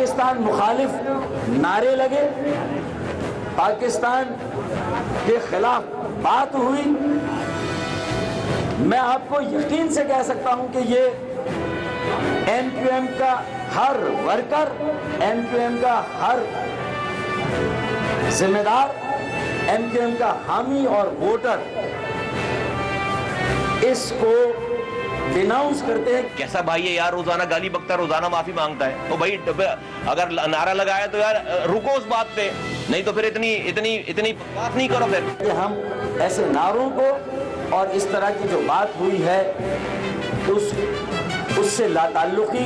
پاکستان مخالف نعرے لگے، پاکستان کے خلاف بات ہوئی، میں آپ کو یقین سے کہہ سکتا ہوں کہ یہ ایم کیو ایم کا ہر ورکر، ایم کیو ایم کا ہر ذمہ دار، ایم کیو ایم کا حامی اور ووٹر اس کو ڈیناؤنس کرتے ہیں۔ کیسا بھائی ہے یار، روزانہ گالی بکتا ہے، روزانہ معافی مانگتا ہے، تو بھائی اگر نعرہ لگایا تو یار رکو اس بات پہ، نہیں تو پھر اتنی بات نہیں کرو پھر۔ کہ ہم ایسے نعروں کو اور اس طرح کی جو بات ہوئی ہے اس سے لا تعلقی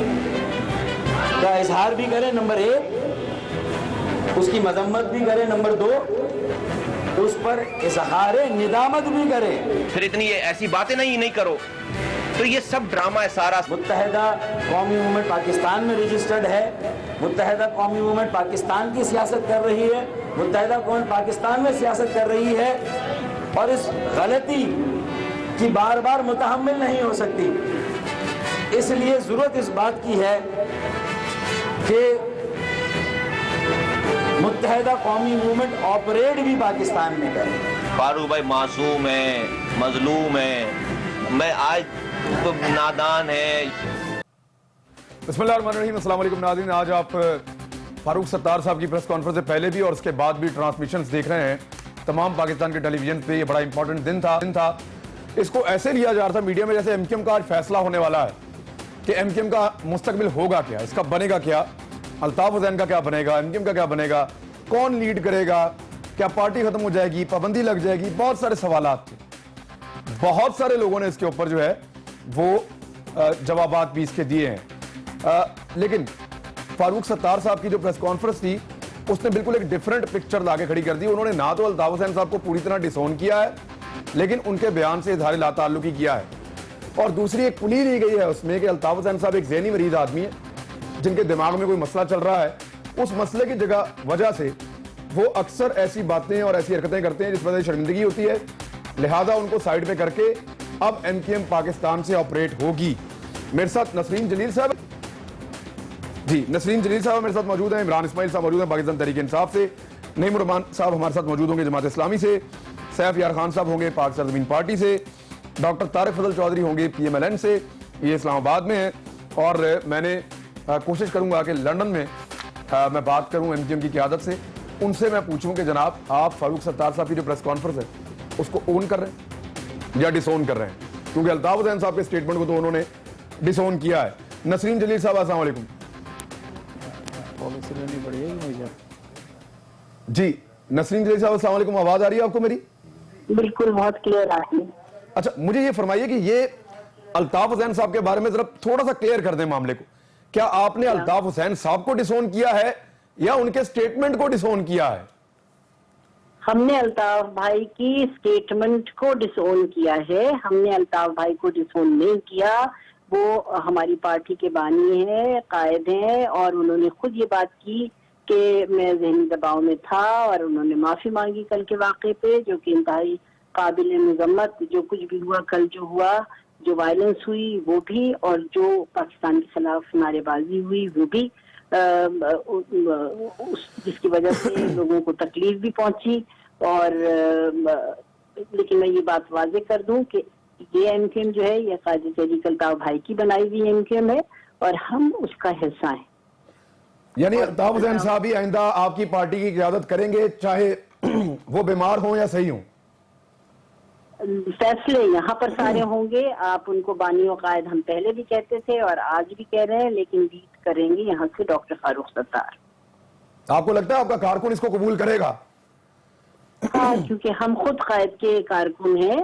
کا اظہار بھی کریں، نمبر 1، اس کی مذمت بھی کریں، نمبر 2، اس پر اظہار ندامت بھی کریں۔ پھر اتنی ایسی باتیں نہیں کرو، تو یہ سب ڈرامہ ہے سارا۔ متحدہ قومی موومنٹ پاکستان میں رجسٹرڈ ہے، متحدہ قومی موومنٹ پاکستان کی سیاست کر رہی ہے، متحدہ قوم پاکستان میں سیاست کر رہی ہے، اور اس غلطی کی بار بار متحمل نہیں ہو سکتی۔ اس لیے ضرورت اس بات کی ہے کہ متحدہ قومی موومنٹ آپریٹ بھی پاکستان میں کرے۔ فاروق بھائی معصوم ہے، مظلوم ہے، میں آج تو نادان ہے۔ بسم اللہ الرحمن الرحیم، السلام علیکم ناظرین۔ آج آپ فاروق ستار صاحب کی پریس کانفرنس سے پہلے بھی اور اس کے بعد بھی ٹرانسمیشنز دیکھ رہے ہیں تمام پاکستان کے ٹیلی ویژن پہ۔ یہ بڑا امپورٹنٹ دن تھا، اس کو ایسے لیا جا رہا تھا میڈیا میں جیسے ایم کیو ایم کا آج فیصلہ ہونے والا ہے کہ ایم کیو ایم کا مستقبل ہوگا کیا، اس کا بنے گا کیا، الطاف حسین کا کیا بنے گا، ایم کیو ایم کا کیا بنے گا، کون لیڈ کرے گا، کیا پارٹی ختم ہو جائے گی، پابندی لگ جائے گی، بہت سارے سوالات تھے۔ بہت سارے لوگوں نے اس کے اوپر جو ہے وہ جوابات بھی اس کے دیے ہیں، لیکن فاروق ستار صاحب کی جو پریس کانفرنس تھی اس نے بالکل ایک ڈیفرنٹ پکچر لا کے کھڑی کر دی۔ انہوں نے نہ تو الطاف حسین صاحب کو پوری طرح ڈسون کیا ہے، لیکن ان کے بیان سے اظہار لا تعلقی کیا ہے، اور دوسری ایک پلی لی گئی ہے اس میں کہ الطاف حسین صاحب ایک ذہنی مریض آدمی ہے جن کے دماغ میں کوئی مسئلہ چل رہا ہے، اس مسئلے کی وجہ سے وہ اکثر ایسی باتیں اور ایسی حرکتیں کرتے ہیں جس وجہ سے شرمندگی ہوتی ہے، لہٰذا ان کو سائیڈ پہ کر کے اب ایم کیو ایم پاکستان سے آپریٹ ہوگی۔ میرے ساتھ نسرین جلیل صاحب میرے ساتھ موجود ہیں، عمران اسماعیل صاحب موجود ہیں پاکستان تحریک انصاف سے، نعیم الرحمان صاحب ہمارے ساتھ موجود ہوں گے جماعت اسلامی سے، سیف یار خان صاحب ہوں گے پاک سرزمین پارٹی سے، ڈاکٹر طارق فضل چودھری ہوں گے پی ایم ایل این سے، یہ اسلام آباد میں ہیں، اور میں نے کوشش کروں گا کہ لندن میں میں بات کروں ایم کیو ایم کی قیادت سے، ان سے میں پوچھوں کہ جناب آپ فاروق ستار صاحب کی جو پریس کانفرنس ہے اس کو اون کر رہے ہیں یا ڈسون کر رہے ہیں، کیونکہ الطاف حسین صاحب کے اسٹیٹمنٹ کو تو انہوں نے ڈسون کیا ہے۔ نسرین جلیل صاحب السلام علیکم۔ جی نسرین جلیل صاحب السلام علیکم، آواز آ رہی ہے آپ کو میری؟ بالکل بہت کلیئر آ رہی ہے۔ اچھا مجھے یہ فرمائیے کہ یہ الطاف حسین صاحب کے بارے میں ذرا تھوڑا سا کلیئر کر دیں معاملے کو، کیا آپ نے الطاف حسین صاحب کو ڈسون کیا ہے یا ان کے اسٹیٹمنٹ کو ڈسون کیا ہے؟ ہم نے الطاف بھائی کی اسٹیٹمنٹ کو ڈسون کیا ہے، ہم نے الطاف بھائی کو ڈسون نہیں کیا۔ وہ ہماری پارٹی کے بانی ہیں، قائد ہیں، اور انہوں نے خود یہ بات کی کہ میں ذہنی دباؤ میں تھا، اور انہوں نے معافی مانگی کل کے واقعے پہ، جو کہ انتہائی قابل مذمت، جو کچھ بھی ہوا کل جو ہوا، جو وائلنس ہوئی وہ بھی، اور جو پاکستان کے خلاف نعرے بازی ہوئی وہ بھی، جس کی وجہ سے لوگوں کو تکلیف بھی پہنچی۔ اور لیکن میں یہ بات واضح کر دوں کہ یہ ایم کیو ایم جو ہے یہ قائد تحریک الطاف بھائی کی بنائی ہوئی ایم کیو ایم ہے، اور ہم اس کا حصہ ہیں۔ یعنی الطاف حسین صاحب ہی آئندہ آپ کی پارٹی کی قیادت کریں گے، چاہے وہ بیمار ہوں یا صحیح ہوں؟ فیصلے یہاں پر سارے ہوں گے، آپ ان کو بانی و قائد ہم پہلے بھی کہتے تھے اور آج بھی کہہ رہے ہیں، لیکن لیڈ کریں گے یہاں سے ڈاکٹر فاروق ستار۔ آپ کو لگتا ہے آپ کا کارکن اس کو قبول کرے گا؟ ہاں، کیونکہ ہم خود قائد کے کارکن ہیں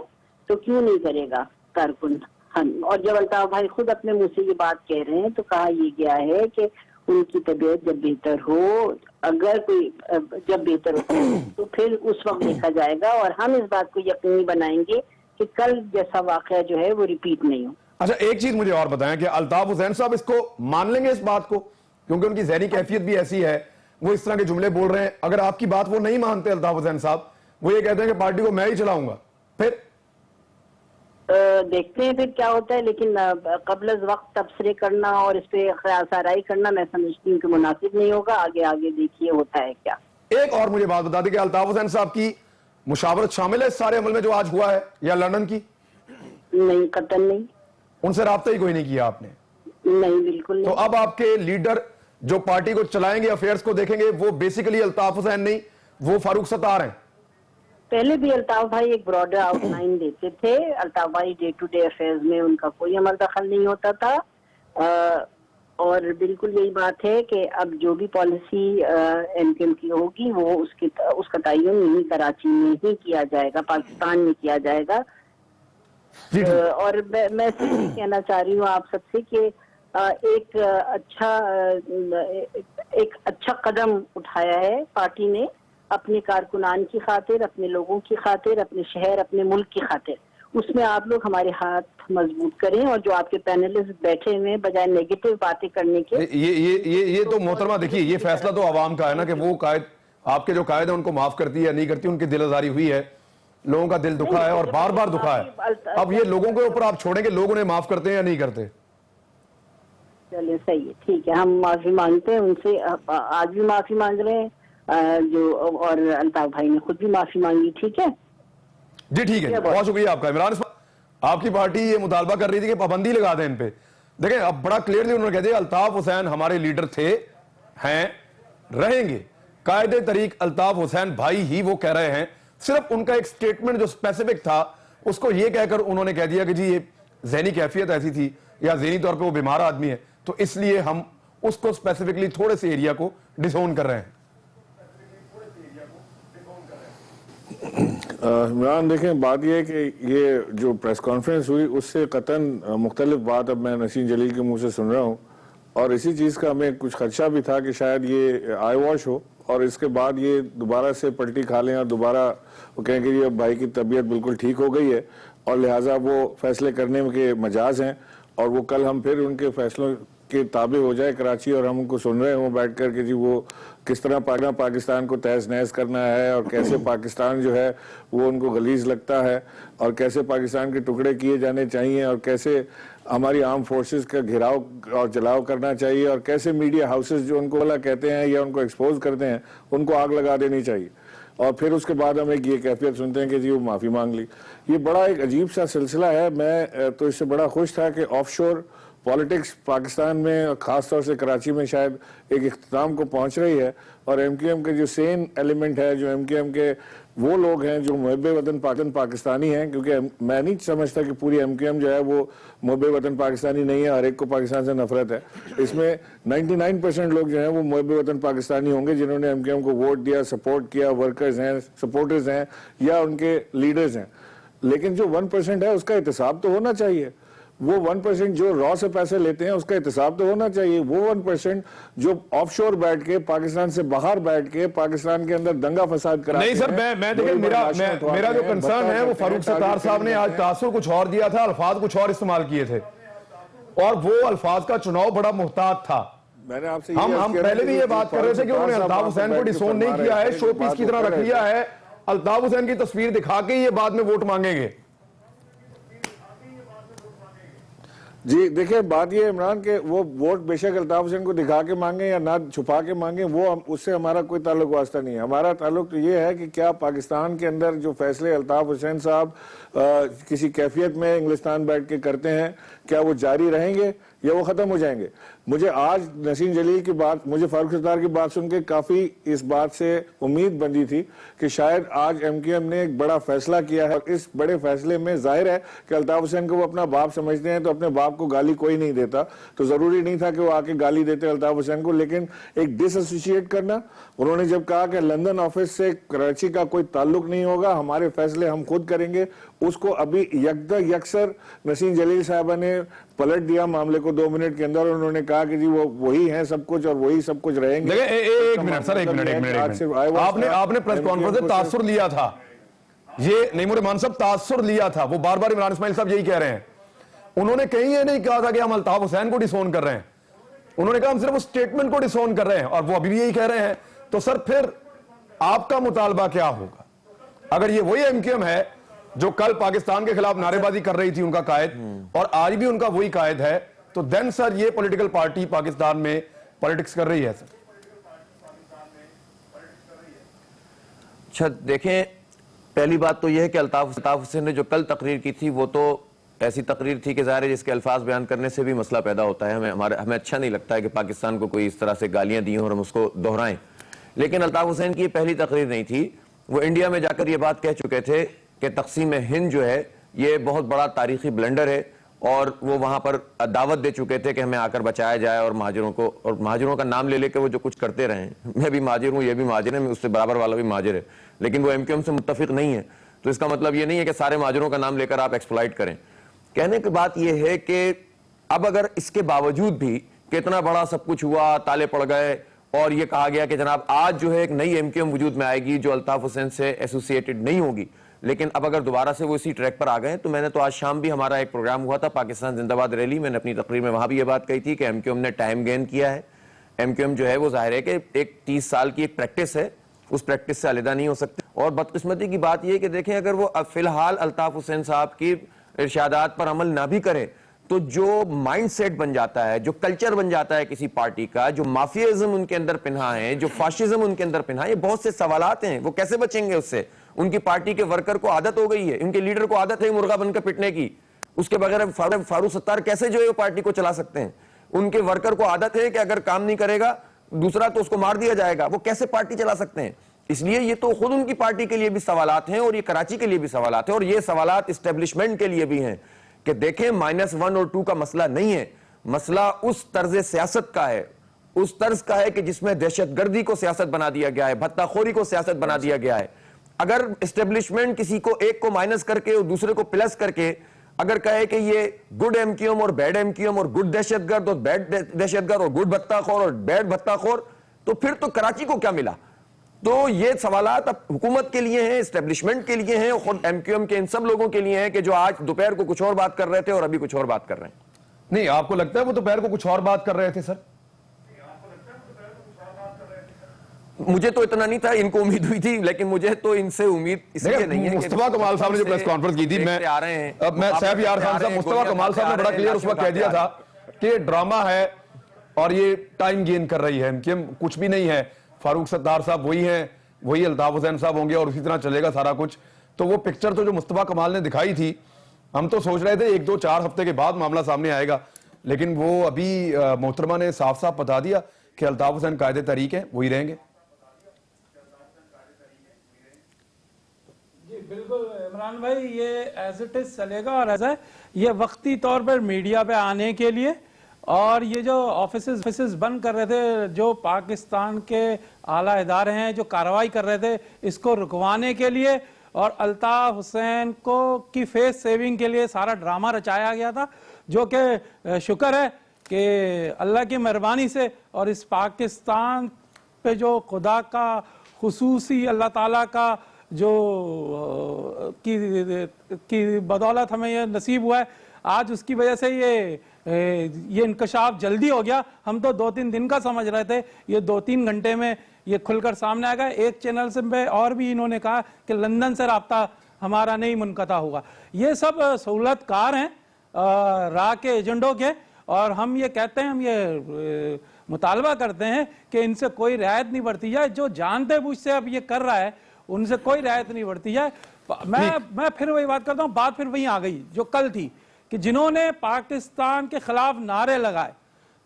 تو کیوں نہیں کرے گا کارکن ہم۔ اور جب الطاف بھائی خود اپنے منہ سے یہ بات کہہ رہے ہیں تو کہا یہ گیا ہے کہ ان کی طبیعت جب بہتر ہو، اگر کوئی جب بہتر ہو تو پھر اس وقت دیکھا جائے گا، اور ہم اس بات کو یقینی بنائیں گے کہ کل جیسا واقعہ جو ہے وہ ریپیٹ نہیں ہو۔ اچھا ایک چیز مجھے اور بتائیں کہ الطاف حسین صاحب اس کو مان لیں گے اس بات کو، کیونکہ ان کی ذہنی کیفیت بھی ایسی ہے، وہ اس طرح کے جملے بول رہے ہیں، اگر آپ کی بات وہ نہیں مانتے الطاف حسین صاحب، وہ یہ کہتے ہیں کہ پارٹی کو میں ہی چلاؤں گا، پھر دیکھتے ہیں پھر کیا ہوتا ہے، لیکن قبل از وقت تبصرے کرنا اور اس پہ خیال سرائی کرنا میں سمجھتی ہوں کہ مناسب نہیں ہوگا. آگے دیکھیے ہوتا ہے کیا. ایک اور مجھے بات بتا دیں کہ الطاف حسین صاحب کی مشاورت شامل ہے اس سارے عمل میں جو آج ہوا ہے، یا لندن کی؟ نہیں، قطعاً نہیں. ان سے رابطہ ہی کوئی نہیں کیا آپ نے؟ نہیں، بالکل تو نہیں. اب آپ کے لیڈر جو پارٹی کو چلائیں گے، افیئرز کو دیکھیں گے، وہ بیسیکلی الطاف حسین نہیں، وہ فاروق ستار ہیں. پہلے بھی الطاف بھائی ایک براڈر آؤٹ لائن دیتے تھے. الطاف بھائی ڈے ٹو ڈے افیئرز میں ان کا کوئی عمل دخل نہیں ہوتا تھا. اور بالکل یہی بات ہے کہ اب جو بھی پالیسی ایم کیو ایم کی ہوگی وہ اس کا تعین نہیں کراچی میں ہی کیا جائے گا، پاکستان میں کیا جائے گا. اور میں صرف یہ کہنا چاہ رہی ہوں آپ سب سے کہ ایک اچھا قدم اٹھایا ہے پارٹی نے اپنے کارکنان کی خاطر، اپنے لوگوں کی خاطر، اپنے شہر، اپنے ملک کی خاطر. اس میں آپ لوگ ہمارے ہاتھ مضبوط کریں، اور جو آپ کے پینلسٹ بیٹھے ہوئے بجائے نیگیٹو باتیں کرنے کے. یہ تو محترمہ دیکھیے، یہ فیصلہ تو عوام کا ہے نا کہ وہ قائد، آپ کے جو قائد ہیں ان کو معاف کرتی ہے یا نہیں کرتی، ان کی دل آزاری ہوئی ہے، لوگوں کا دل دکھا ہے اور بار بار دکھا ہے. اب یہ لوگوں کے اوپر آپ چھوڑیں کہ لوگ انہیں معاف کرتے ہیں یا نہیں کرتے. چلے صحیح ہے، ٹھیک ہے، ہم معافی مانگتے ہیں ان سے. آج بھی معافی مانگ رہے ہیں اور الطاف بھائی نے خود بھی معافی مانگی. ٹھیک ہے جی، ٹھیک ہے، بہت شکریہ آپ کا. عمران آپ کی پارٹی یہ مطالبہ کر رہی تھی کہ پابندی لگا دیں ان پہ. دیکھیں اب بڑا کلیئرلی انہوں نے کہہ دیا الطاف حسین ہمارے لیڈر تھے، ہیں، رہیں گے. قائد طریق الطاف حسین بھائی ہی وہ کہہ رہے ہیں. صرف ان کا ایک سٹیٹمنٹ جو اسپیسیفک تھا اس کو یہ کہہ کر انہوں نے کہہ دیا کہ جی یہ ذہنی کیفیت ایسی تھی یا ذہنی طور پہ وہ بیمار آدمی ہے، تو اس لیے ہم اس کو اسپیسیفکلی تھوڑے سے ایریا کو ڈسون کر رہے ہیں. عمران دیکھیں، بات یہ ہے کہ یہ جو پریس کانفرنس ہوئی اس سے قطعاً مختلف بات اب میں نسیم جلیل کے منہ سے سن رہا ہوں، اور اسی چیز کا ہمیں کچھ خدشہ بھی تھا کہ شاید یہ آئی واش ہو اور اس کے بعد یہ دوبارہ سے پلٹی کھا لیں اور دوبارہ وہ کہیں کہ یہ بھائی کی طبیعت بالکل ٹھیک ہو گئی ہے اور لہٰذا وہ فیصلے کرنے کے مجاز ہیں، اور وہ کل ہم پھر ان کے فیصلوں کے تابع ہو جائے کراچی، اور ہم ان کو سن رہے ہوں بیٹھ کر کہ جی وہ کس طرح پاکستان کو تہز نہز کرنا ہے اور کیسے پاکستان جو ہے وہ ان کو غلیظ لگتا ہے اور کیسے پاکستان کے ٹکڑے کیے جانے چاہیے اور کیسے ہماری آرم فورسز کا گھیراؤ اور جلاؤ کرنا چاہیے اور کیسے میڈیا ہاؤسز جو ان کو بھلا کہتے ہیں یا ان کو ایکسپوز کرتے ہیں ان کو آگ لگا دینی چاہیے. اور پھر اس کے بعد ہم ایک یہ کیفیت سنتے ہیں کہ جی وہ معافی مانگ لی. یہ بڑا ایک عجیب سا سلسلہ ہے. میں تو اس سے بڑا خوش تھا کہ آف شور پالیٹکس پاکستان میں خاص طور سے کراچی میں شاید ایک اختتام کو پہنچ رہی ہے، اور ایم کیو ایم کے جو سین ایلیمنٹ ہے، جو ایم کیو ایم کے وہ لوگ ہیں جو محب وطن پاکستانی ہیں، کیونکہ میں نہیں سمجھتا کہ پوری ایم کیو ایم جو ہے وہ محب وطن پاکستانی نہیں ہے، ہر ایک کو پاکستان سے نفرت ہے. اس میں 99% لوگ جو ہیں وہ محب وطن پاکستانی ہوں گے جنہوں نے ایم کیو ایم کو ووٹ دیا، سپورٹ کیا، ورکرز ہیں، سپورٹرز ہیں یا ان کے لیڈرز ہیں. لیکن جو 1% ہے اس کا احتساب تو ہونا چاہیے. وہ 1% جو را سے پیسے لیتے ہیں اس کا احتساب تو ہونا چاہیے. وہ 1% جو آف شور بیٹھ کے پاکستان سے باہر بیٹھ کے پاکستان کے اندر دنگا فساد کراتے ہیں. نہیں سر، میں دیکھیں میرا جو کنسرن ہے وہ فاروق ستار صاحب نے آج تاثر کچھ اور دیا تھا، الفاظ کچھ اور استعمال کیے تھے، اور وہ الفاظ کا چناؤ بڑا محتاط تھا. میں نے آپ سے ہم پہلے بھی یہ بات کر رہے تھے کہ انہوں نے الطاف حسین کو ڈسون نہیں کیا ہے، شو پیس کی طرح رکھ لیا ہے. الطاف حسین کی تصویر دکھا کے یہ بعد میں ووٹ مانگیں گے. جی دیکھیں، بات یہ ہے عمران کہ وہ ووٹ بے شک الطاف حسین کو دکھا کے مانگیں یا نہ چھپا کے مانگیں، وہ اس سے ہمارا کوئی تعلق واسطہ نہیں ہے. ہمارا تعلق تو یہ ہے کہ کیا پاکستان کے اندر جو فیصلے الطاف حسین صاحب کسی کیفیت میں انگلستان بیٹھ کے کرتے ہیں کیا وہ جاری رہیں گے یا وہ ختم ہو جائیں گے. مجھے آج نسیم جلیل کی بات، مجھے فاروق ستار کی بات سن کے کافی اس بات سے امید بندی تھی کہ شاید آج ایم کیو ایم نے ایک بڑا فیصلہ کیا ہے، اور اس بڑے فیصلے میں ظاہر ہے کہ الطاف حسین کو وہ اپنا باپ سمجھتے ہیں، تو اپنے باپ کو گالی کوئی نہیں دیتا، تو ضروری نہیں تھا کہ وہ آ کے گالی دیتے الطاف حسین کو. لیکن ایک ڈس ایسوسیٹ کرنا، انہوں نے جب کہا کہ لندن آفس سے کراچی کا کوئی تعلق نہیں ہوگا، ہمارے فیصلے ہم خود کریں گے، اس کو ابھی یکسر نسیم جلیل صاحبہ نے پلٹ دیا معاملے کو 2 منٹ کے اندر. انہوں نے کہا کہ جی وہ وہی ہیں سب کچھ اور وہی سب کچھ رہیں گے. ایک منٹ سر، ایک منٹ. آپ نے پریس کانفرنس سے تاثر لیا تھا، یہ نیمور رحمان صاحب تاثر لیا تھا، وہ بار بار عمران اسماعیل صاحب یہی کہہ رہے ہیں. انہوں نے کہیں یہ نہیں کہا تھا کہ ہم الطاف حسین کو ڈسون کر رہے ہیں، انہوں نے کہا ہم صرف اس سٹیٹمنٹ کو ڈسون کر رہے ہیں، اور وہ ابھی بھی یہی کہہ رہے ہیں. تو سر پھر آپ کا مطالبہ کیا ہوگا؟ اگر یہ وہی ایم کیو ایم ہے جو کل پاکستان کے خلاف نعرے بازی کر رہی تھی ان کا قائد اور آج بھی ان کا وہی قائد ہے, تو دین سر یہ پولیٹیکل پارٹی پاکستان میں پولیٹکس کر رہی ہے سر؟ اچھا دیکھیں, پہلی بات تو یہ ہے کہ الطاف حسین نے جو کل تقریر کی تھی وہ تو ایسی تقریر تھی کہ ظاہر ہے جس کے الفاظ بیان کرنے سے بھی مسئلہ پیدا ہوتا ہے. ہمیں اچھا نہیں لگتا ہے کہ پاکستان کو کوئی اس طرح سے گالیاں دی ہوں اور ہم اس کو دہرائیں. لیکن الطاف حسین کی یہ پہلی تقریر نہیں تھی. وہ انڈیا میں جا کر یہ بات کہہ چکے تھے کہ تقسیم ہند جو ہے یہ بہت بڑا تاریخی بلنڈر ہے, اور وہ وہاں پر دعوت دے چکے تھے کہ ہمیں آ کر بچایا جائے اور مہاجروں کا نام لے کے وہ جو کچھ کرتے رہے. میں بھی مہاجر ہوں, یہ بھی مہاجر ہے, اس سے برابر والا بھی مہاجر ہے, لیکن وہ MQM سے متفق نہیں ہے. تو اس کا مطلب یہ نہیں ہے کہ سارے مہاجروں کا نام لے کر آپ ایکسپلائٹ کریں. کہنے کی بات یہ ہے کہ اب اگر اس کے باوجود بھی کہ اتنا بڑا سب کچھ ہوا, تالے پڑ گئے اور یہ کہا گیا کہ جناب آج جو ہے ایک نئی MQM وجود میں آئے گی جو الطاف حسین سے ایسوسیٹڈ نہیں ہوگی, لیکن اب اگر دوبارہ سے وہ اسی ٹریک پر آ گئے, تو میں نے تو آج شام بھی ہمارا ایک پروگرام ہوا تھا پاکستان زندہ باد ریلی, میں نے اپنی تقریر میں وہاں بھی یہ بات کہی تھی کہ MQM نے ٹائم گین کیا ہے. MQM جو ہے وہ ظاہر ہے کہ ایک 30 سال کی ایک پریکٹس ہے, اس پریکٹس سے علیحدہ نہیں ہو سکتے. اور بدقسمتی کی بات یہ کہ دیکھیں اگر وہ فی الحال الطاف حسین صاحب کی ارشادات پر عمل نہ بھی کرے تو جو مائنڈ سیٹ بن جاتا ہے, جو کلچر بن جاتا ہے کسی پارٹی کا, جو مافیازم ان کے اندر پنہا ہے, جو فاشزم ان کے اندر پنہا ہے, یہ بہت سے سوالات ہیں. وہ کیسے بچیں گے اس سے؟ ان کی پارٹی کے ورکر کو عادت ہو گئی ہے, ان کے لیڈر کو عادت ہے مرغا بن کر پٹنے کی. اس کے بغیر فاروق ستار کیسے جو ہے وہ پارٹی کو چلا سکتے ہیں؟ ان کے ورکر کو عادت ہے کہ اگر کام نہیں کرے گا دوسرا تو اس کو مار دیا جائے گا. وہ کیسے پارٹی چلا سکتے ہیں؟ اس لیے یہ تو خود ان کی پارٹی کے لیے بھی سوالات ہیں اور یہ کراچی کے لیے بھی سوالات ہیں, اور یہ سوالات اسٹیبلشمنٹ کے لیے بھی ہیں کہ دیکھیں -1 اور 2 کا مسئلہ نہیں ہے, مسئلہ اس طرز سیاست کا ہے, اس طرز کا ہے کہ جس میں دہشت گردی کو سیاست بنا دیا گیا ہے, بھتہ خوری کو سیاست بنا دیا گیا ہے. اگر اسٹیبلشمنٹ کسی کو ایک کو مائنس کر کے اور دوسرے کو پلس کر کے اگر کہے کہ یہ گڈ MQM اور بیڈ MQM اور گڈ دہشت گرد اور بیڈ دہشت گرد اور گڈ بھتہ خور اور بیڈ بھتہ خور, تو پھر تو کراچی کو کیا ملا؟ تو یہ سوالات اب حکومت کے لیے ہیں, اسٹیبلشمنٹ کے لیے ہیں, خود MQM کے ان سب لوگوں کے لیے ہیں کہ جو آج دوپہر کو کچھ اور بات کر رہے تھے اور ابھی کچھ اور بات کر رہے ہیں. نہیں, آپ کو لگتا ہے وہ دوپہر کو کچھ اور بات کر رہے تھے سر؟ مجھے تو اتنا نہیں تھا, ان کو امید ہوئی تھی, لیکن مجھے تو ان سے امید اس لیے نہیں ہے. مصطفیٰ کمال صاحب نے جو پریس کانفرنس کی تھی, میں سیف یار خان صاحب, مصطفیٰ کمال صاحب نے بڑا کلیئر اس وقت کہہ دیا تھا کہ یہ ڈرامہ ہے اور یہ ٹائم گین کر رہی ہے MQM, کچھ بھی نہیں ہے. فاروق ستار صاحب وہی ہیں, وہی الطاف حسین صاحب ہوں گے اور اسی طرح چلے گا سارا کچھ. تو وہ پکچر تو جو مصطفیٰ کمال نے دکھائی تھی, ہم تو سوچ رہے تھے 1 2 4 ہفتے کے بعد معاملہ سامنے آئے گا, لیکن وہ ابھی محترمہ نے صاف صاف بتا دیا کہ الطاف حسین قائد تحریک ہیں, وہی رہیں گے. جی بالکل عمران بھائی, یہ ایز اٹ از چلے گا, اور ایسا ہے یہ وقتی طور پر میڈیا پہ آنے کے لیے, اور یہ جو آفیسز بند کر رہے تھے, جو پاکستان کے اعلیٰ ادارے ہیں جو کارروائی کر رہے تھے اس کو رکوانے کے لیے, اور الطاف حسین کو کی فیس سیونگ کے لیے سارا ڈرامہ رچایا گیا تھا, جو کہ شکر ہے کہ اللہ کی مہربانی سے اور اس پاکستان پہ جو خدا کا خصوصی اللہ تعالیٰ کا جو کی بدولت ہمیں یہ نصیب ہوا ہے, آج اس کی وجہ سے یہ انکشاف جلدی ہو گیا. ہم تو 2-3 دن کا سمجھ رہے تھے, یہ 2-3 گھنٹے میں یہ کھل کر سامنے آئے گا. ایک چینل سے پہ اور بھی انہوں نے کہا کہ لندن سے رابطہ ہمارا نہیں منقطع ہوگا. یہ سب سہولت کار ہیں راہ کے ایجنڈوں کے, اور ہم یہ کہتے ہیں, ہم یہ مطالبہ کرتے ہیں کہ ان سے کوئی رعایت نہیں برتی جائے. جو جانتے بوجھ سے اب یہ کر رہا ہے ان سے کوئی رعایت نہیں برتی جائے. میں پھر وہی بات کرتا ہوں, بات پھر وہیں آ گئی جو کل تھی کہ جنہوں نے پاکستان کے خلاف نعرے لگائے,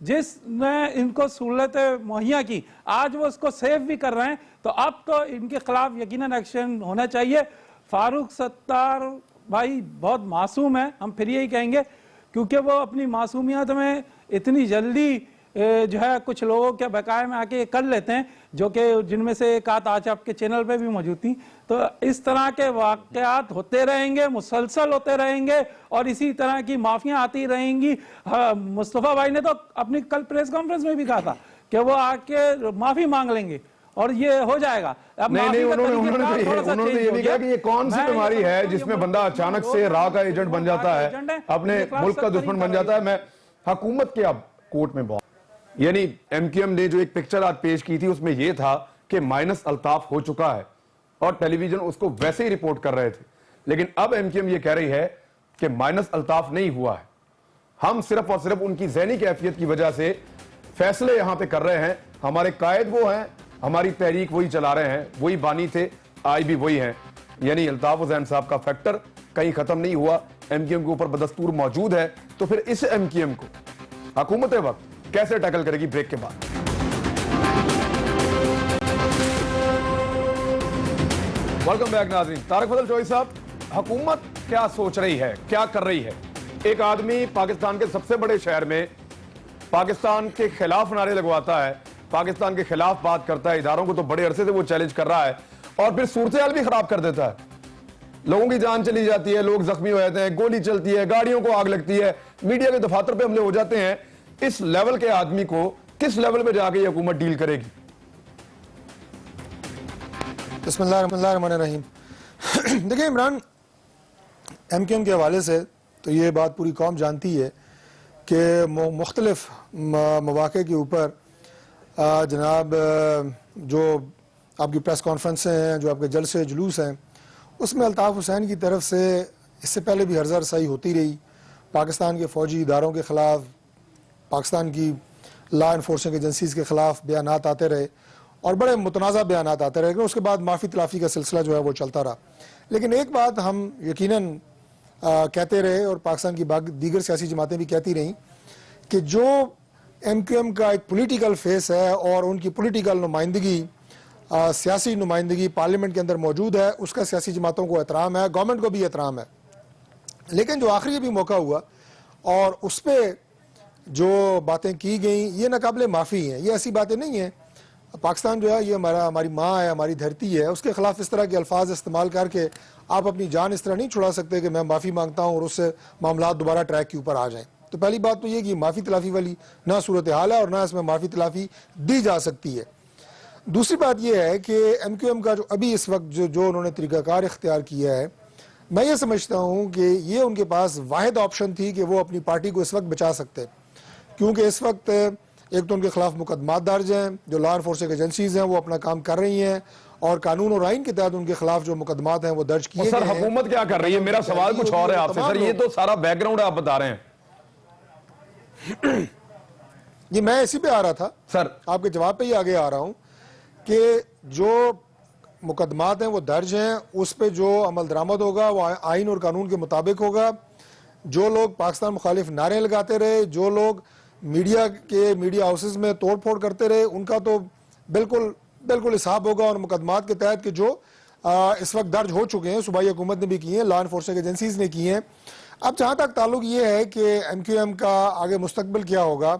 جس نے ان کو سہولتیں مہیا کی, آج وہ اس کو سیف بھی کر رہے ہیں, تو اب تو ان کے خلاف یقیناً ایکشن ہونا چاہیے. فاروق ستار بھائی بہت معصوم ہے, ہم پھر یہی کہیں گے, کیونکہ وہ اپنی معصومیت میں اتنی جلدی جو ہے کچھ لوگوں کے بقائے میں آ کے کر لیتے ہیں, جو کہ جن میں سے ایک آدھ آج آپ کے چینل پہ بھی موجود تھی. تو اس طرح کے واقعات ہوتے رہیں گے, مسلسل ہوتے رہیں گے, اور اسی طرح کی معافیاں آتی رہیں گی. مصطفیٰ بھائی نے تو اپنی کل پریس کانفرنس میں بھی کہا تھا کہ وہ آ کے معافی مانگ لیں گے اور یہ ہو جائے گا. نہیں, انہوں نے یہ بھی کہا کہ یہ کون سی بیماری ہے جس میں بندہ اچانک سے راہ کا ایجنٹ بن جاتا ہے, اپنے ملک کا دشمن بن جاتا ہے. میں حکومت کے اب کوٹ میں بہت, یعنی MQM نے جو ایک پکچر آج پیش کی تھی اس میں یہ تھا کہ مائنس الطاف ہو چکا ہے, اور ٹیلی ویژن اس کو ویسے ہی رپورٹ کر رہے تھے. لیکن اب ایم کیو ایم یہ کہہ رہی ہے کہ مائنس الطاف نہیں ہوا ہے, ہم صرف اور صرف ان کی ذہنی کیفیت کی وجہ سے فیصلے یہاں پہ کر رہے ہیں, ہمارے قائد وہ ہیں, ہماری تحریک وہی چلا رہے ہیں, وہی بانی تھے, آج بھی وہی ہیں. یعنی الطاف حسین صاحب کا فیکٹر کہیں ختم نہیں ہوا, ایم کیو ایم کے اوپر بدستور موجود ہے. تو پھر اس ایم کیو ایم کو حکومت وقت کیسے ٹیکل کرے گی؟ بریک کے بعد. ویلکم بیک ناظرین. طارق فضل چوہدری صاحب, حکومت کیا سوچ رہی ہے, کیا کر رہی ہے؟ ایک آدمی پاکستان کے سب سے بڑے شہر میں پاکستان کے خلاف نعرے لگواتا ہے, پاکستان کے خلاف بات کرتا ہے, اداروں کو تو بڑے عرصے سے وہ چیلنج کر رہا ہے, اور پھر صورتحال بھی خراب کر دیتا ہے. لوگوں کی جان چلی جاتی ہے, لوگ زخمی ہو جاتے ہیں, گولی چلتی ہے, گاڑیوں کو آگ لگتی ہے, میڈیا کے دفاتر پہ حملے ہو جاتے ہیں. اس لیول کے آدمی کو کس لیول پہ جا کے یہ حکومت ڈیل کرے گی؟ بسم اللہ الرحمن الرحیم. دیکھیں عمران, ایم کیو ایم کے حوالے سے تو یہ بات پوری قوم جانتی ہے کہ مختلف مواقع کے اوپر جناب جو آپ کی پریس کانفرنسیں ہیں, جو آپ کے جلسے جلوس ہیں, اس میں الطاف حسین کی طرف سے اس سے پہلے بھی ہرزہ رسائی ہوتی رہی. پاکستان کے فوجی اداروں کے خلاف, پاکستان کی لا انفورسنگ ایجنسیز کے خلاف بیانات آتے رہے, اور بڑے متنازع بیانات آتے رہے, لیکن اس کے بعد معافی تلافی کا سلسلہ جو ہے وہ چلتا رہا. لیکن ایک بات ہم یقیناً کہتے رہے, اور پاکستان کی دیگر سیاسی جماعتیں بھی کہتی رہیں, کہ جو ایم کیو ایم کا ایک پولیٹیکل فیس ہے اور ان کی پولیٹیکل نمائندگی, سیاسی نمائندگی پارلیمنٹ کے اندر موجود ہے, اس کا سیاسی جماعتوں کو احترام ہے, گورنمنٹ کو بھی احترام ہے. لیکن جو آخری بھی موقع ہوا اور اس پہ جو باتیں کی گئیں یہ ناقابل معافی ہیں. یہ ایسی باتیں نہیں ہیں. پاکستان جو ہے یہ ہماری ماں ہے, ہماری دھرتی ہے, اس کے خلاف اس طرح کے الفاظ استعمال کر کے آپ اپنی جان اس طرح نہیں چھڑا سکتے کہ میں معافی مانگتا ہوں اور اس سے معاملات دوبارہ ٹریک کے اوپر آ جائیں. تو پہلی بات تو یہ کہ معافی تلافی والی نہ صورتحال ہے اور نہ اس میں معافی تلافی دی جا سکتی ہے. دوسری بات یہ ہے کہ ایم کیو ایم کا جو ابھی اس وقت جو انہوں نے طریقہ کار اختیار کیا ہے, میں یہ سمجھتا ہوں کہ یہ ان کے پاس واحد آپشن تھی کہ وہ اپنی پارٹی کو اس وقت بچا سکتے, کیونکہ اس وقت ایک تو ان کے خلاف مقدمات درج ہیں, جو لا انفورسنگ ایجنسیز ہیں وہ اپنا کام کر رہی ہیں, اور قانون اور آئین کے تحت ان کے خلاف جو مقدمات ہیں وہ درج کیے گئے ہیں. سر حکومت کیا کر رہی ہے؟ میرا سوال کچھ اور ہے آپ سے. سر یہ تو سارا بیک گراؤنڈ آپ بتا رہے ہیں. یہ میں اسی پہ آ رہا تھا سر, آپ کے جواب پہ ہی آگے آ رہا ہوں کہ جو مقدمات ہیں وہ درج ہیں, اس پہ جو عمل درآمد ہوگا وہ آئین اور قانون کے مطابق ہوگا. جو لوگ پاکستان مخالف نعرے لگاتے رہے, جو لوگ میڈیا ہاؤسز میں توڑ پھوڑ کرتے رہے, ان کا تو بالکل حساب ہوگا. اور مقدمات کے تحت کہ جو اس وقت درج ہو چکے ہیں, صوبائی حکومت نے بھی کی ہیں, لا انفورسنگ ایجنسیز نے کی ہیں. اب جہاں تک تعلق یہ ہے کہ ایم کیو ایم کا آگے مستقبل کیا ہوگا,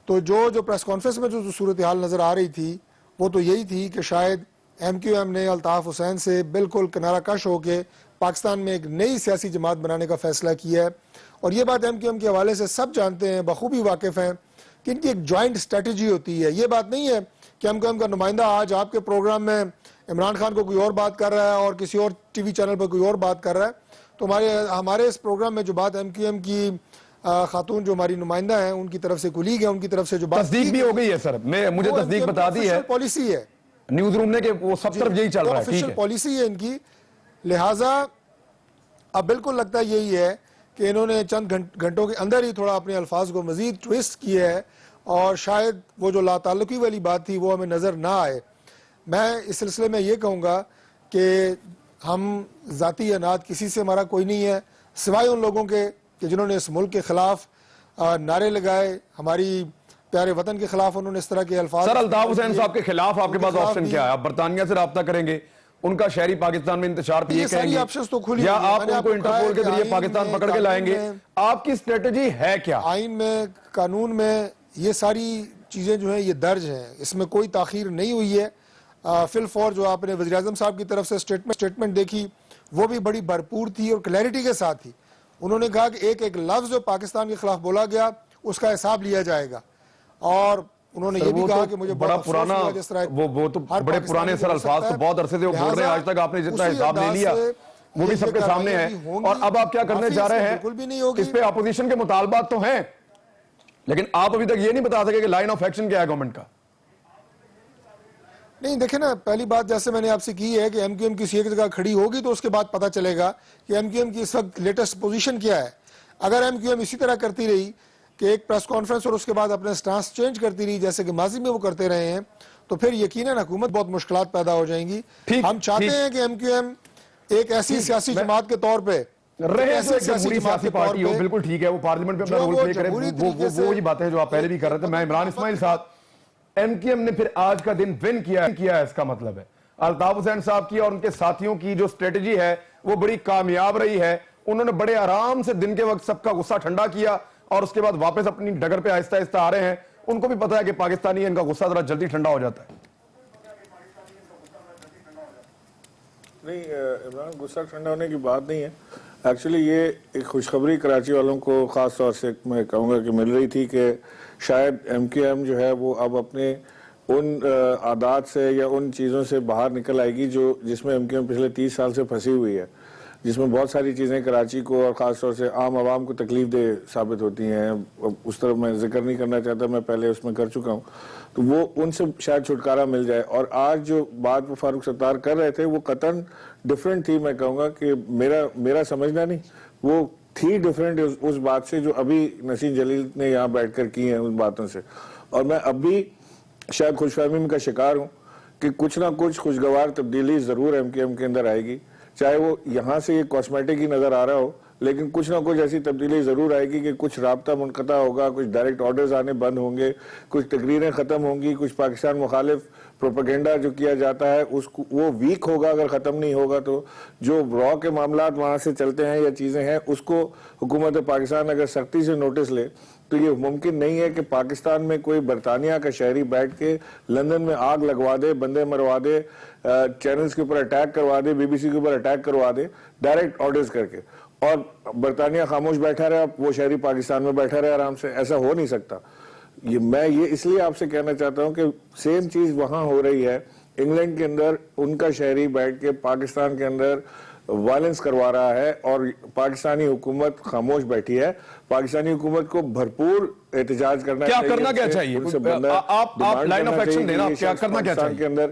تو جو پریس کانفرنس میں جو صورتحال نظر آ رہی تھی وہ تو یہی تھی کہ شاید ایم کیو ایم نے الطاف حسین سے بالکل کنارہ کش ہو کے پاکستان میں ایک نئی سیاسی جماعت بنانے کا فیصلہ کیا ہے. اور یہ بات ایم کیو ایم کے حوالے سے سب جانتے ہیں, بخوبی واقف ہیں کہ ان کی ایک جوائنٹ اسٹریٹجی ہوتی ہے. یہ بات نہیں ہے کہ ایم کیو ایم کا نمائندہ آج آپ کے پروگرام میں عمران خان کو کوئی اور بات کر رہا ہے اور کسی اور ٹی وی چینل پر کوئی اور بات کر رہا ہے. تو ہمارے اس پروگرام میں جو بات ایم کیو ایم کی خاتون جو ہماری نمائندہ ہیں ان کی طرف سے کولیگ ہے, ان کی طرف سے جو بات تصدیق بھی ہو گئی ہے. سر مجھے تصدیق بتا دی ہے, پالیسی ہے نیوز روم نے, کہ وہ سب طرف یہی چل رہا ہے. آفیشیل پالیسی ہے ان کی. لہٰذا اب بالکل لگتا یہی ہے کہ انہوں نے چند گھنٹوں کے اندر ہی تھوڑا اپنے الفاظ کو مزید ٹویسٹ کیا ہے, اور شاید وہ جو لا تعلقی والی بات تھی وہ ہمیں نظر نہ آئے. میں اس سلسلے میں یہ کہوں گا کہ ہم ذاتی اناد کسی سے ہمارا کوئی نہیں ہے, سوائے ان لوگوں کے کہ جنہوں نے اس ملک کے خلاف نعرے لگائے, ہماری پیارے وطن کے خلاف انہوں نے اس طرح کے الفاظ. سر الطاف حسین صاحب کے خلاف آپ کے پاس آپشن کیا ہے؟ آپ برطانیہ سے رابطہ کریں گے, ان کا شہری پاکستان میں انتشار پہ یہ کہیں گے, یا آپ ان کو انٹرپول کے ذریعے پاکستان پکڑ کے لائیں گے؟ آپ کی اسٹریٹجی ہے کیا؟ آئین میں, قانون میں یہ ساری چیزیں جو ہیں یہ درج ہیں, اس میں کوئی تاخیر نہیں ہوئی ہے. فی الفور جو آپ نے وزیر اعظم صاحب کی طرف سے اسٹیٹمنٹ دیکھی وہ بھی بڑی بھرپور تھی اور کلیئرٹی کے ساتھ تھی. انہوں نے کہا کہ ایک لفظ جو پاکستان کے خلاف بولا گیا اس کا حساب لیا جائے گا, اور انہوں نے یہ بھی کہا کہ مجھے بڑا پرانا, وہ تو بڑے پرانے سر الفاظ تو بہت عرصے سے وہ بول رہے ہیں, آج تک آپ نے جتنا حساب لے لیا وہ بھی سب کے سامنے ہے. اور اب آپ کیا کرنے جا رہے ہیں؟ اس پہ اپوزیشن کے مطالبات تو ہیں, لیکن آپ ابھی تک یہ نہیں بتا سکے کہ لائن آف ایکشن کیا ہے گورنمنٹ کا. نہیں دیکھیں نا، پہلی بات جیسے میں نے آپ سے کی ہے کہ ایم کیو ایم کسی ایک جگہ کھڑی ہوگی تو اس کے بعد پتہ چلے گا کہ ایم کیو ایم کی اس وقت لیٹسٹ پوزیشن کیا ہے. اگر ایم کیو ایم اسی طرح کرتی رہی کہ ایک پریس کانفرنس اور اس کے بعد اپنے سٹانس چینج کرتی رہی جیسے کہ ماضی میں وہ کرتے رہے ہیں تو پھر یقیناً حکومت بہت مشکلات پیدا ہو جائیں گی. ہم چاہتے ہیں کہ ایم کیو ایم ایک ایسی سیاسی جماعت کے طور پہ رہے تو ایک جمہوری سیاسی پارٹی ہو، بالکل ٹھیک ہے، وہ پارلیمنٹ میں اپنا رول پلے کرے، وہ وہی باتیں جو آپ پہلے بھی کر رہے تھے. میں عمران اسماعیل صاحب، ایم کیو ایم نے پھر آج کا دن ون کیا ہے، اس کا مطلب ہے الطاف حسین صاحب کی اور ان کے ساتھیوں کی جو اسٹریٹجی ہے وہ بڑی کامیاب رہی ہے. انہوں نے بڑے آرام سے دن کے وقت سب کا غصہ ٹھنڈا کیا اور اس کے بعد واپس اپنی ڈگر پہ آہستہ آہستہ آ رہے ہیں. ان کو بھی پتا ہے کہ پاکستانی ان کا غصہ ذرا جلدی ٹھنڈا ہو جاتا ہے. نہیں عمران، غصہ ٹھنڈا ہونے کی بات نہیں ہے. ایکچولی یہ ایک خوشخبری کراچی والوں کو خاص طور سے میں کہوں گا کہ مل رہی تھی کہ شاید ایم کیو ایم جو ہے وہ اب اپنے ان عادات سے یا ان چیزوں سے باہر نکل آئے گی جس میں ایم کیو ایم پچھلے 30 سال سے پھنسی ہوئی ہے، جس میں بہت ساری چیزیں کراچی کو اور خاص طور سے عام عوام کو تکلیف دہ ثابت ہوتی ہیں. اس طرف میں ذکر نہیں کرنا چاہتا، میں پہلے اس میں کر چکا ہوں. تو وہ ان سے شاید چھٹکارا مل جائے. اور آج جو بات وہ فاروق ستار کر رہے تھے وہ قطعاً ڈیفرنٹ تھی. میں کہوں گا کہ میرا سمجھنا نہیں، وہ تھی ڈیفرنٹ اس بات سے جو ابھی نسیم جلیل نے یہاں بیٹھ کر کی ہیں ان باتوں سے. اور میں اب بھی شاید خوش فہمی کا شکار ہوں کہ کچھ نہ کچھ خوشگوار تبدیلی ضرور ایم کیو ایم کے اندر آئے گی، چاہے وہ یہاں سے یہ کاسمیٹک ہی نظر آ رہا ہو، لیکن کچھ نہ کچھ ایسی تبدیلی ضرور آئے گی کہ کچھ رابطہ منقطع ہوگا، کچھ ڈائریکٹ آرڈرز آنے بند ہوں گے، کچھ تقریریں ختم ہوں گی، کچھ پاکستان مخالف پروپیگنڈا جو کیا جاتا ہے وہ ویک ہوگا اگر ختم نہیں ہوگا تو. جو را کے معاملات وہاں سے چلتے ہیں یا چیزیں ہیں اس کو حکومت پاکستان اگر سختی سے نوٹس لے تو یہ ممکن نہیں ہے کہ پاکستان میں کوئی برطانیہ کا شہری بیٹھ کے لندن میں آگ لگوا دے، بندے مروا دے، چینلز کے اوپر اٹیک کروا دے، بی بی سی کے اوپر اٹیک کروا دے ڈائریکٹ آرڈرز کر کے، اور برطانیہ خاموش بیٹھا رہا، وہ شہری پاکستان میں بیٹھا رہا آرام سے. ایسا ہو نہیں سکتا. میں یہ اس لیے آپ سے کہنا چاہتا ہوں کہ سیم چیز وہاں ہو رہی ہے. انگلینڈ کے اندر ان کا شہری بیٹھ کے پاکستان کے اندر وائلنس کروا رہا ہے اور پاکستانی حکومت خاموش بیٹھی ہے. پاکستانی حکومت کو بھرپور احتجاج کرنا چاہیے. کیا کرنا کیا چاہیے؟ آپ لائن آف ایکشن دینا، کیا کرنا کیا چاہیے کے اندر؟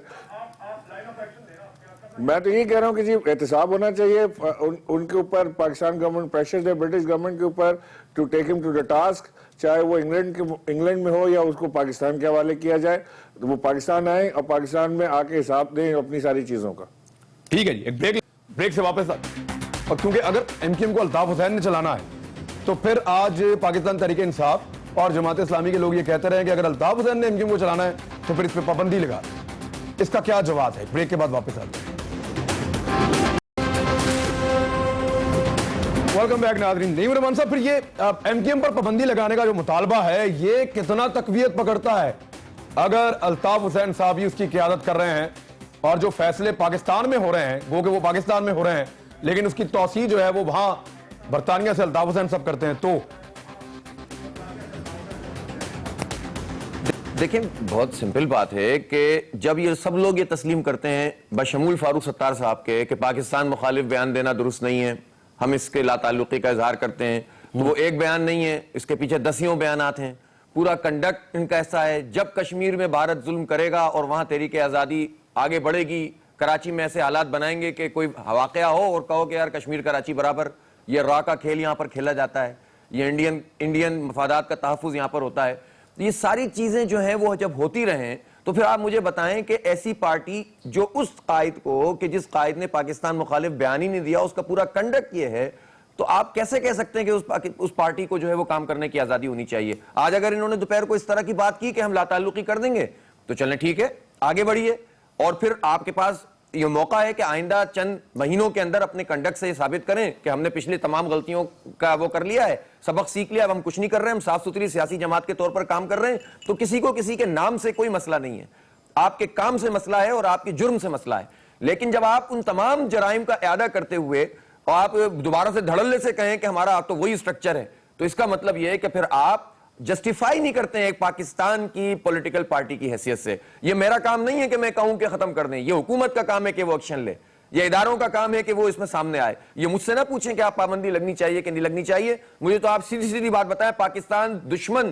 میں تو یہ کہہ رہا ہوں کہ جی احتساب ہونا چاہیے ان کے اوپر. پاکستان گورنمنٹ پریشر دے برٹش گورنمنٹ کے اوپر ٹو ٹیک ہم ٹو دا ٹاسک، چاہے وہ انگلینڈ میں ہو یا اس کو پاکستان کے حوالے کیا جائے. تو وہ پاکستان آئیں اور پاکستان میں آ کے حساب دیں اپنی ساری چیزوں کا. ٹھیک ہے جی، ایک بریک سے واپس اور کیونکہ اگر ایم کیو ایم کو الطاف حسین نے چلانا ہے تو پھر آج پاکستان تحریک انصاف اور جماعت اسلامی کے لوگ یہ کہتے رہے کہ اگر الطاف حسین نے ایم کیو ایم کو چلانا ہے تو پھر اس پہ پابندی لگا. اس کا کیا جواب ہے؟ بریک کے بعد واپس آتے ہیں. ویلکم بیک ناظرین. نعیم الرحمان صاحب، پھر یہ ایم کیو ایم پر پابندی لگانے کا جو مطالبہ ہے یہ کتنا تقویت پکڑتا ہے اگر الطاف حسین صاحب ہی اس کی قیادت کر رہے ہیں اور جو فیصلے پاکستان میں ہو رہے ہیں وہ کہ وہ پاکستان میں ہو رہے ہیں لیکن اس کی توسیع جو ہے وہ وہاں برطانیہ سے الطاف حسین صاحب کرتے ہیں؟ تو دیکھیں بہت سمپل بات ہے کہ جب یہ سب لوگ یہ تسلیم کرتے ہیں بشمول فاروق ستار صاحب کے کہ پاکستان مخالف بیان دینا درست نہیں ہے، ہم اس کے لا تعلقی کا اظہار کرتے ہیں، تو وہ ایک بیان نہیں ہے، اس کے پیچھے دسیوں بیانات ہیں. پورا کنڈکٹ ان کا ایسا ہے جب کشمیر میں بھارت ظلم کرے گا اور وہاں تحریک آزادی آگے بڑھے گی، کراچی میں ایسے حالات بنائیں گے کہ کوئی واقعہ ہو اور کہو کہ یار کشمیر کراچی برابر. یہ را کا کھیل یہاں پر کھیلا جاتا ہے، یہ انڈین مفادات کا تحفظ یہاں پر ہوتا ہے. یہ ساری چیزیں جو ہیں وہ جب ہوتی رہیں تو پھر آپ مجھے بتائیں کہ ایسی پارٹی جو اس قائد کو کہ جس قائد نے پاکستان مخالف بیان ہی نہیں دیا اس کا پورا کنڈکٹ یہ ہے، تو آپ کیسے کہہ سکتے ہیں کہ اس پارٹی کو جو ہے وہ کام کرنے کی آزادی ہونی چاہیے؟ آج اگر انہوں نے دوپہر کو اس طرح کی بات کی کہ ہم لا تعلقی کر دیں گے تو چلیں ٹھیک ہے آگے بڑھیے، اور پھر آپ کے پاس یہ موقع ہے کہ آئندہ چند مہینوں کے اندر اپنے کنڈکٹ سے یہ ثابت کریں کہ ہم نے پچھلی تمام غلطیوں کا وہ کر لیا ہے، سبق سیکھ لیا، اب ہم کچھ نہیں کر رہے ہیں، ہم صاف ستھری سیاسی جماعت کے طور پر کام کر رہے ہیں. تو کسی کو کسی کے نام سے کوئی مسئلہ نہیں ہے، آپ کے کام سے مسئلہ ہے اور آپ کے جرم سے مسئلہ ہے. لیکن جب آپ ان تمام جرائم کا اعادہ کرتے ہوئے اور آپ دوبارہ سے دھڑلے سے کہیں کہ ہمارا تو وہی سٹرکچر ہے، تو اس کا مطلب یہ ہے کہ پھر آپ جسٹیفائی نہیں کرتے ہیں ایک پاکستان کی پولیٹیکل پارٹی کی حیثیت سے. یہ میرا کام نہیں ہے کہ میں کہوں کہ ختم کر دیں، یہ حکومت کا کام ہے کہ وہ ایکشن لے، یہ اداروں کا کام ہے کہ وہ اس میں سامنے آئے. یہ مجھ سے نہ پوچھیں کہ آپ پابندی لگنی چاہیے کہ نہیں لگنی چاہیے، مجھے تو آپ سیدھی سیدھی بات بتائیں. پاکستان دشمن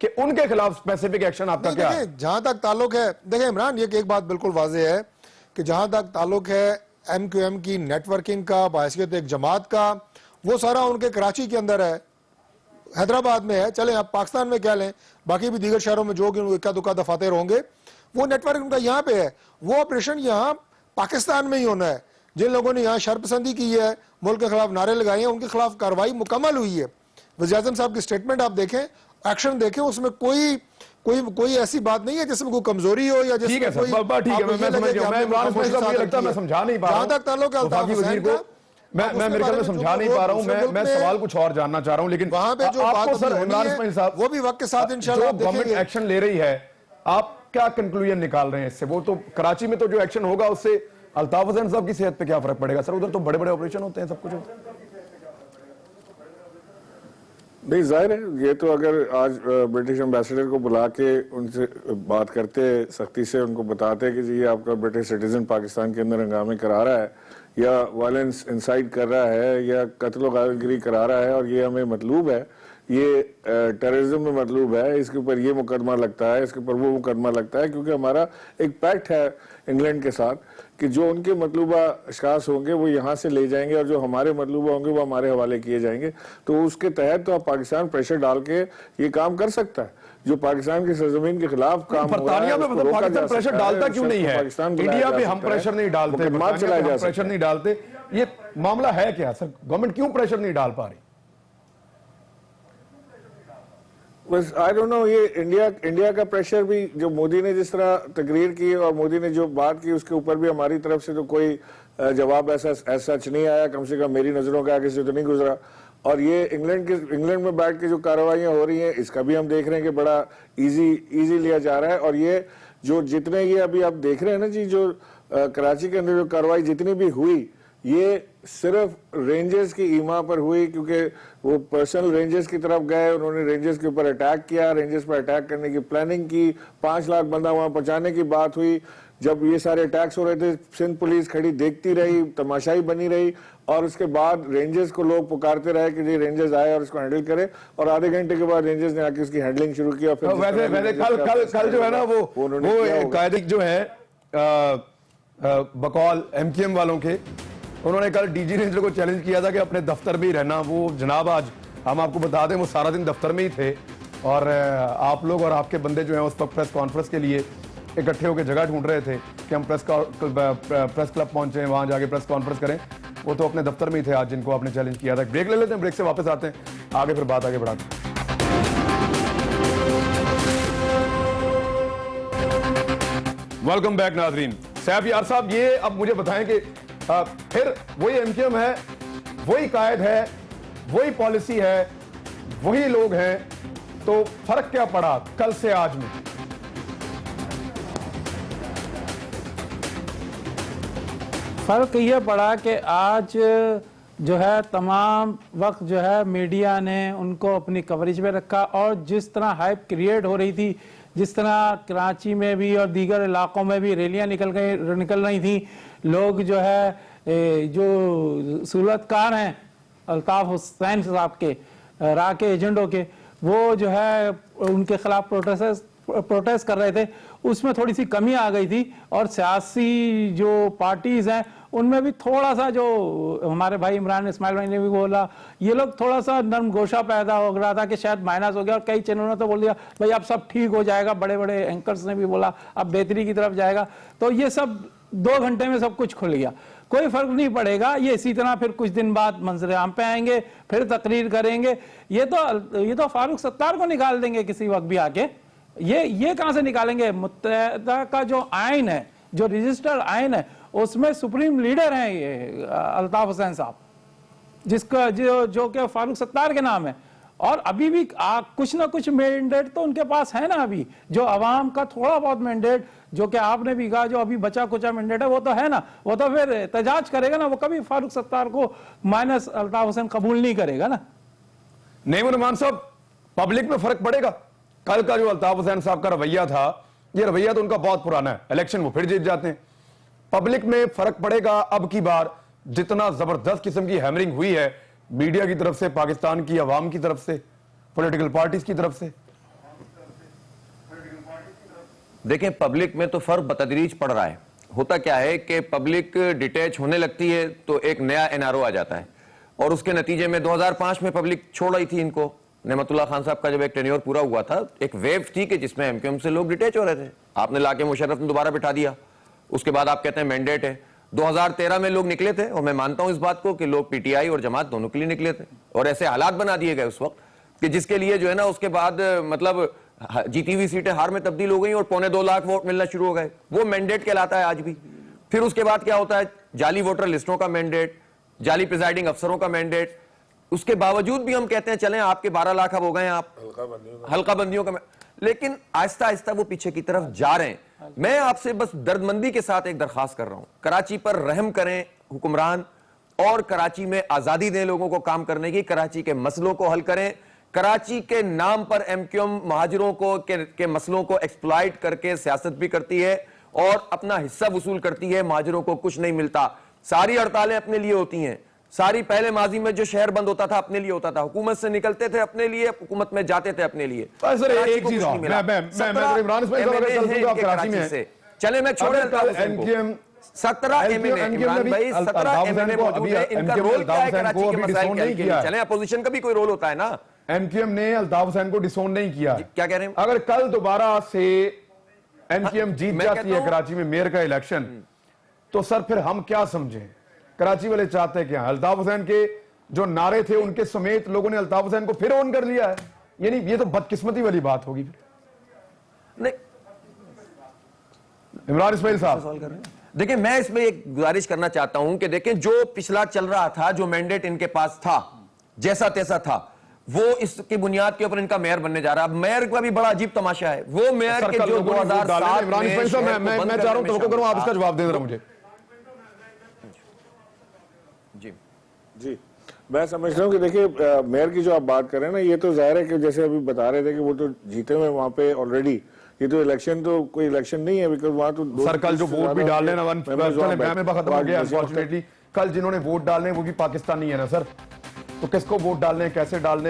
کہ ان کے خلاف اسپیسیفک ایکشن آپ کا کیا ہے؟ دیکھیں جہاں تک تعلق ہے، دیکھیں عمران یہ ایک بات بالکل واضح ہے کہ جہاں تک تعلق ہے ایم کیو ایم کی نیٹ ورکنگ کا، بحیثیت ایک جماعت کا، وہ سارا ان کے کراچی کے اندر ہے، حیدرآباد میں ہے، چلیں آپ پاکستان میں کیا لیں، باقی بھی دیگر شہروں میں جو کہ اکا دکا دفاتر ہوں گے، وہ نیٹ ورک ان کا یہاں پہ ہے، وہ آپریشن یہاں پاکستان میں ہی ہونا ہے۔ جن لوگوں نے یہاں شرپسندی کی ہے، ملک کے خلاف نعرے لگائے ہیں، ان کے خلاف کارروائی مکمل ہوئی ہے۔ وزیر اعظم صاحب کی سٹیٹمنٹ آپ دیکھیں، ایکشن دیکھیں، اس میں کوئی ایسی بات نہیں ہے جس میں کوئی کمزوری ہو یا جس ٹھیک ہے میں سر، کوئی ٹھیک ہے، میں سمجھ گیا، میں عمران اسماعیل صاحب مجھے لگتا ہے میں سمجھا نہیں پا رہا ہوں جہاں تک تعلق ہے الطاف وفاقی وزیر حسین کو، کا، میں میرے خیال میں سمجھا نہیں پا رہا ہوں، میں سوال کچھ اور جاننا چاہ رہا ہوں، لیکن وہاں پہ جو آپ بات کو سر ہونی عمران ہے اسماعیل صاحب وہ بھی وقت کے ساتھ انشاءاللہ جو آپ دیکھیں گورنمنٹ گے۔ ایکشن لے رہی ہے، آپ کیا کنکلوژن نکال رہے ہیں اس سے؟ وہ تو کراچی میں تو جو ایکشن ہوگا اس سے الطاف حسین صاحب کی صحت پہ کیا فرق پڑے گا سر؟ ادھر تو بڑے بڑے آپریشن ہوتے ہیں، سب کچھ ہوتا ہے۔ نہیں ظاہر ہے، یہ تو اگر آج برٹش ایمبیسڈر کو بلا کے ان سے بات کرتے سختی سے، ان کو بتاتے کہ جی یہ آپ کا برٹش سٹیزن پاکستان کے اندر ہنگامے کرا رہا ہے یا وائلنس انسائٹ کر رہا ہے یا قتل و غارت گری کرا رہا ہے اور یہ ہمیں مطلوب ہے، یہ ٹیررزم میں مطلوب ہے، اس کے اوپر یہ مقدمہ لگتا ہے، اس کے اوپر وہ مقدمہ لگتا ہے، کیونکہ ہمارا ایک پیکٹ ہے انگلینڈ کے ساتھ کہ جو ان کے مطلوبہ اشخاص ہوں گے وہ یہاں سے لے جائیں گے اور جو ہمارے مطلوبہ ہوں گے وہ ہمارے حوالے کیے جائیں گے۔ تو اس کے تحت تو پاکستان پریشر ڈال کے یہ کام کر سکتا ہے، جو پاکستان کی سرزمین کے خلاف کام ہو رہا ہے۔ برطانیہ میں پاکستان پریشر ڈالتا کیوں نہیں ہے؟ انڈیا پہ ہم پریشر نہیں ڈالتے، برطانیہ پہ ہم پریشر نہیں ڈالتے، یہ معاملہ ہے کیا سر؟ گورنمنٹ کیوں پریشر نہیں ڈال پا رہی؟ بس آئی ڈونٹ نو، یہ انڈیا کا پریشر بھی جو مودی نے جس طرح تقریر کی اور مودی نے جو بات کی اس کے اوپر بھی ہماری طرف سے تو کوئی جواب ایسا سچ نہیں آیا، کم سے کم میری نظروں کے آگے سے تو نہیں گزرا۔ اور یہ انگلینڈ میں بیٹھ کے جو کارروائیاں ہو رہی ہیں اس کا بھی ہم دیکھ رہے ہیں کہ بڑا ایزی لیا جا رہا ہے۔ اور یہ جو جتنے یہ ابھی آپ دیکھ رہے ہیں نا جی، جو کراچی کے اندر جو کارروائی جتنی بھی ہوئی، یہ صرف رینجرز کی ایما پر ہوئی، کیونکہ وہ پرسنل رینجرز کی طرف گئے، انہوں نے رینجرز کے اوپر اٹیک کیا، رینجرز پر اٹیک کرنے کی پلاننگ کی، 5 لاکھ بندہ وہاں پہنچانے کی بات ہوئی۔ جب یہ سارے اٹیکس ہو رہے تھے سندھ پولیس کھڑی دیکھتی رہی، تماشائی بنی رہی، اور اس کے بعد رینجرز کو لوگ پکارتے رہے کہ جی رینجرز آئے اور اس کو ہینڈل کرے، اور آدھے گھنٹے کے بعد رینجرز نے آ کے اس کی ہینڈلنگ شروع کی۔ ویسے کل جو ہے نا وہ قائد جو ہے بقول ایم کیو ایم والوں کے، انہوں نے کل ڈی جی رینجر کو چیلنج کیا تھا کہ اپنے دفتر میں ہی رہنا۔ وہ جناب آج ہم آپ کو بتا دیں وہ سارا دن دفتر میں ہی تھے، اور آپ لوگ اور آپ کے بندے جو ہیں اس وقت پریس کانفرنس کے لیے اکٹھے ہو کے جگہ ڈھونڈ رہے تھے کہ ہم پریس کلب پہنچے، وہاں جا کے پریس کانفرنس کریں۔ وہ تو اپنے دفتر میں ہی تھے آج، جن کو آپ نے چیلنج کیا تھا۔ بریک لے لیتے ہیں، بریک سے واپس آتے ہیں، آگے پھر بات آگے بڑھاتے ہیں۔ ویلکم بیک ناظرین۔ سیف یار صاحب، یہ اب مجھے بتائیں کہ پھر وہی ایم کیو ایم ہے، وہی قائد ہے، وہی پالیسی ہے، وہی لوگ ہیں، تو فرق کیا پڑا کل سے آج میں؟ فرق یہ پڑا کہ آج جو ہے تمام وقت جو ہے میڈیا نے ان کو اپنی کوریج میں رکھا، اور جس طرح ہائپ کریٹ ہو رہی تھی، جس طرح کراچی میں بھی اور دیگر علاقوں میں بھی ریلیاں نکل رہی تھیں، لوگ جو ہے جو سہولت کار ہیں الطاف حسین صاحب کے راہ کے ایجنڈوں کے، وہ جو ہے ان کے خلاف پروٹیسٹ کر رہے تھے، اس میں تھوڑی سی کمی آ گئی تھی۔ اور سیاسی جو پارٹیز ہیں ان میں بھی تھوڑا سا، جو ہمارے بھائی عمران اسماعیل بھائی نے بھی بولا، یہ لوگ تھوڑا سا نرم گوشہ پیدا ہو رہا تھا کہ شاید مائنس ہو گیا، اور کئی چینلوں نے تو بول دیا بھائی اب سب ٹھیک ہو جائے گا، بڑے بڑے اینکرز نے بھی بولا اب بہتری کی طرف جائے گا۔ تو یہ سب 2 گھنٹے میں سب کچھ کھل گیا، کوئی فرق نہیں پڑے گا۔ یہ اسی طرح پھر کچھ دن بعد منظر عام پہ آئیں گے، پھر تقریر کریں گے۔ یہ تو فاروق ستار کو نکال دیں گے کسی وقت بھی آ کے۔ یہ کہاں سے نکالیں گے؟ متحدہ کا جو آئین ہے، جو رجسٹرڈ آئین ہے، اس میں سپریم لیڈر ہیں یہ الطاف حسین صاحب، جس کا جو کہ فاروق ستار کے نام ہے، اور ابھی بھی کچھ نہ کچھ مینڈیٹ تو ان کے پاس ہے نا۔ ابھی جو عوام کا تھوڑا بہت مینڈیٹ، جو کہ آپ نے بھی کہا جو ابھی بچا کچا مینڈیٹ ہے، وہ تو ہے نا، وہ تو پھر احتجاج کرے گا نا، وہ کبھی فاروق ستار کو مائنس الطاف حسین قبول نہیں کرے گا نا۔ نعیم الرحمان صاحب، پبلک میں فرق پڑے گا؟ کل کا جو الطاف حسین صاحب کا رویہ تھا، یہ رویہ تو ان کا بہت پرانا ہے، الیکشن وہ پھر جیت جاتے ہیں۔ پبلک میں فرق پڑے گا اب کی بار؟ جتنا زبردست قسم کی ہیمرنگ ہوئی ہے میڈیا کی طرف سے، پاکستان کی عوام کی طرف سے، پولیٹیکل پارٹیز کی طرف سے۔ دیکھیں پبلک میں تو فرق بتدریج پڑ رہا ہے. ہوتا کیا ہے کہ پبلک ڈیٹیچ ہونے لگتی ہے تو ایک نیا این آر او آ جاتا ہے, اور اس کے نتیجے میں 2005 میں پبلک چھوڑ رہی تھی ان کو. نعمت اللہ خان صاحب کا جب ایک ٹینیور پورا ہوا تھا, ایک ویو تھی کہ جس میں ایم کیو ایم سے لوگ ڈیٹیچ ہو رہے تھے. آپ نے لا کے مشرف نے دوبارہ بٹھا دیا, اس کے بعد آپ کہتے ہیں مینڈیٹ ہے. 2013 میں لوگ نکلے تھے, اور میں مانتا ہوں اس بات کو کہ لوگ پی ٹی آئی اور جماعت دونوں کے لیے نکلے تھے, اور ایسے حالات بنا دیے گئے اس وقت کہ جس کے لیے جو ہے نا اس کے بعد مطلب جیتی ہوئی سیٹیں ہار میں تبدیل ہو گئی اور 2.25 لاکھ ووٹ ملنا شروع ہو گئے. وہ مینڈیٹ کہلاتا ہے آج بھی. پھر اس کے بعد کیا ہوتا ہے, جعلی ووٹر لسٹوں کا مینڈیٹ, جعلی پریزائڈنگ افسروں کا مینڈیٹ. اس کے باوجود بھی ہم کہتے ہیں چلیں آپ کے 12 لاکھ اب ہو گئے, آپ حلقہ بندیوں کا, لیکن آہستہ آہستہ وہ پیچھے کی طرف جا رہے ہیں. میں آپ سے بس دردمندی کے ساتھ ایک درخواست کر رہا ہوں, کراچی پر رحم کریں حکمران, اور کراچی میں آزادی دیں لوگوں کو کام کرنے کی, کراچی کے مسئلوں کو حل کریں. کراچی کے نام پر ایم کیو ایم مہاجروں کو کے مسئلوں کو ایکسپلائٹ کر کے سیاست بھی کرتی ہے اور اپنا حصہ وصول کرتی ہے. مہاجروں کو کچھ نہیں ملتا. ساری ہڑتالیں اپنے لیے ہوتی ہیں, ساری پہلے ماضی میں جو شہر بند ہوتا تھا اپنے لیے ہوتا تھا, حکومت سے نکلتے تھے اپنے لیے, حکومت میں جاتے تھے اپنے لیے. سر ایک چیز اور عمران اسماعیل صاحب کراچی میں ہیں, چلے میں چھوڑے 17 ایم این اے عمران بھائی 17 ایم این اے موجود ہیں, ان کا رول کیا ہے کراچی کے مسائل کے حل کے لیے؟ چلیں اپوزیشن کا بھی کوئی رول ہوتا ہے نا. ایم کیو ایم نے الطاف حسین کو ڈسون نہیں کیا. کیا کہہ رہے ہیں؟ اگر کل دوبارہ سے ایم کیو ایم جیت جاتی ہے کراچی میں میئر کا الیکشن, تو سر پھر ہم کیا سمجھیں؟ کراچی والے چاہتے ہیں کیا؟ الطاف حسین کے جو نعرے تھے ان کے سمیت لوگوں نے الطاف حسین کو پھر اون کر لیا ہے. یعنی یہ تو بدقسمتی والی بات ہوگی. عمران اسماعیل صاحب دیکھیں میں اس میں ایک گزارش کرنا چاہتا ہوں کہ دیکھیں جو پچھلا چل رہا تھا, جو مینڈیٹ ان کے پاس تھا جیسا تیسا تھا, وہ اس کی بنیاد کے اوپر ان کا میئر بننے جا رہا ہے. اب میئر کا بھی بڑا عجیب تماشا ہے. وہ میئر کے جو 2007 میں چاہ رہا ہوں توقع کروں آپ اس کا جواب دے ذرا مجھے. جی میں سمجھتا ہوں کہ دیکھیں میئر کی جو آپ بات کر رہے ہیں نا, یہ تو ظاہر ہے کہ جیسے ابھی بتا رہے تھے کہ وہ تو جیتے ہوئے وہاں پہ آلریڈی. یہ تو الیکشن تو کوئی الیکشن نہیں ہے, بیکاز وہاں تو سر کل جو ووٹ بھی ڈالنے نا ختم ہو گیا انفارچونیٹلی. کل جنہوں نے ووٹ ڈالنے وہ بھی پاکستانی ہے نا سر, تو کس کو ووٹ ڈالنے, کیسے ڈالنے.